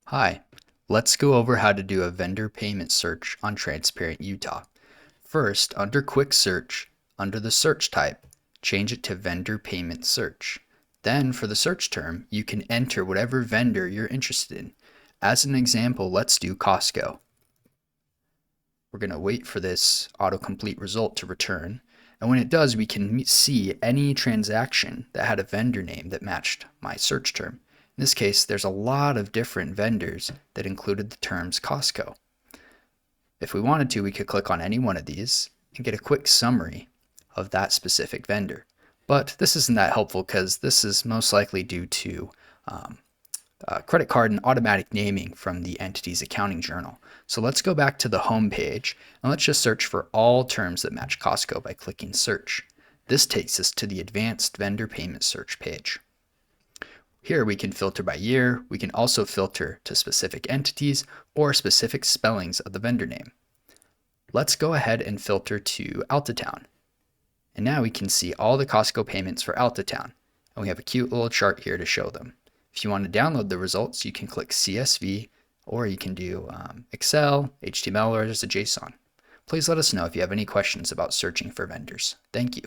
Hi, let's go over how to do a vendor payment search on Transparent Utah. First, under Quick Search, under the search type, change it to Vendor Payment Search. Then for the search term, you can enter whatever vendor you're interested in. As an example, let's do Costco. We're going to wait for this autocomplete result to return. And when it does, we can see any transaction that had a vendor name that matched my search term. In this case, there's a lot of different vendors that included the terms Costco. If we wanted to, we could click on any one of these and get a quick summary of that specific vendor. But this isn't that helpful because this is most likely due to credit card and automatic naming from the entity's accounting journal. So let's go back to the home page and let's just search for all terms that match Costco by clicking search. This takes us to the advanced vendor payment search page. Here we can filter by year. We can also filter to specific entities or specific spellings of the vendor name. Let's go ahead and filter to Altatown. And now we can see all the Costco payments for Altatown. And we have a cute little chart here to show them. If you want to download the results, you can click CSV, or you can do Excel, HTML, or just a JSON. Please let us know if you have any questions about searching for vendors. Thank you.